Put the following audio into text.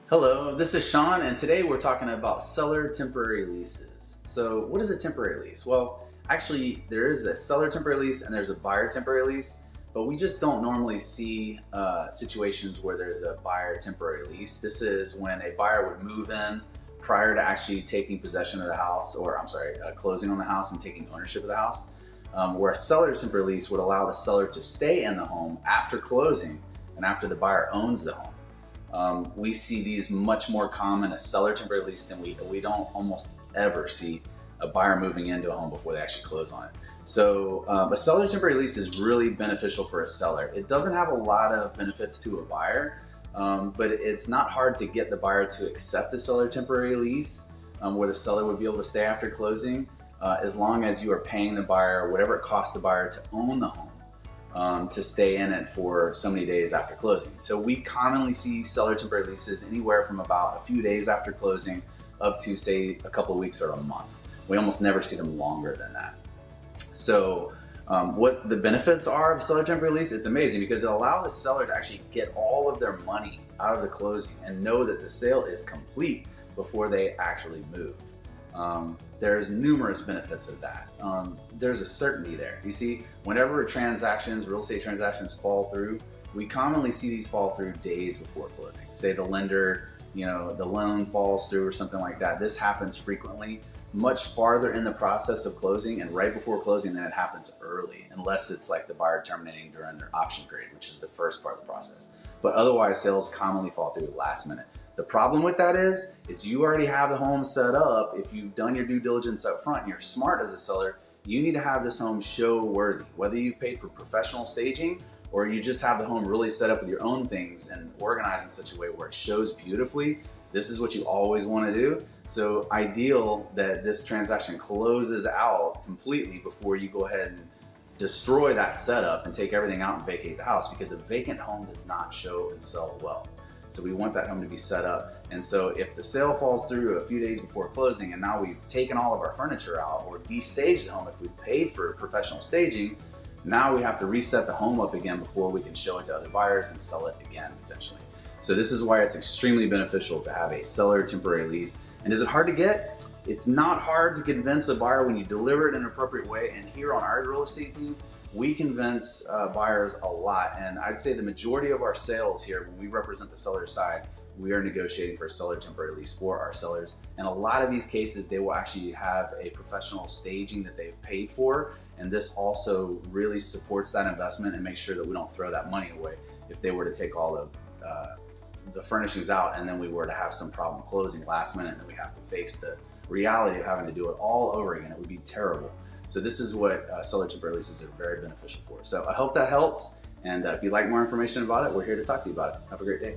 Hello, this is Shawn, and today we're talking about seller temporary leases. So what is a temporary lease? Well, actually there is a seller temporary lease and there's a buyer temporary lease, but we just don't normally see situations where there's a buyer temporary lease. This is when a buyer would move in prior to actually taking possession of the house, or closing on the house and taking ownership of the house. Where a seller temporary lease would allow the seller to stay in the home after closing and after the buyer owns the home. We see these much more common, a seller temporary lease, than we don't almost ever see a buyer moving into a home before they actually close on it. So a seller temporary lease is really beneficial for a seller. It doesn't have a lot of benefits to a buyer, but it's not hard to get the buyer to accept a seller temporary lease where the seller would be able to stay after closing, as long as you are paying the buyer whatever it costs the buyer to own the home. To stay in it for so many days after closing. So we commonly see seller temporary leases anywhere from about a few days after closing up to, say, a couple of weeks or a month. We almost never see them longer than that. So what the benefits are of seller temporary lease, it's amazing because it allows a seller to actually get all of their money out of the closing and know that the sale is complete before they actually move. There's numerous benefits of that. There's a certainty there. You see, whenever real estate transactions fall through, we commonly see these fall through days before closing. Say the lender, the loan falls through or something like that. This happens frequently, much farther in the process of closing and right before closing than it happens early, unless it's like the buyer terminating during their option period, which is the first part of the process. But otherwise, sales commonly fall through last minute. The problem with that is you already have the home set up. If you've done your due diligence up front and you're smart as a seller, you need to have this home show worthy. Whether you've paid for professional staging or you just have the home really set up with your own things and organized in such a way where it shows beautifully, this is what you always want to do. So ideal that this transaction closes out completely before you go ahead and destroy that setup and take everything out and vacate the house, because a vacant home does not show and sell well. So we want that home to be set up. And so if the sale falls through a few days before closing and now we've taken all of our furniture out or de-staged the home, if we paid for professional staging, now we have to reset the home up again before we can show it to other buyers and sell it again potentially. So this is why it's extremely beneficial to have a seller temporary lease. And is it hard to get? It's not hard to convince a buyer when you deliver it in an appropriate way. And here on our real estate team, we convince buyers a lot, and I'd say the majority of our sales here, when we represent the seller side, we are negotiating for a seller temporary lease for our sellers. And a lot of these cases, they will actually have a professional staging that they've paid for, and this also really supports that investment and makes sure that we don't throw that money away if they were to take all the furnishings out and then we were to have some problem closing last minute and then we have to face the reality of having to do it all over again. It would be terrible. So this is what seller temporary leases are very beneficial for. So I hope that helps. And if you'd like more information about it, we're here to talk to you about it. Have a great day.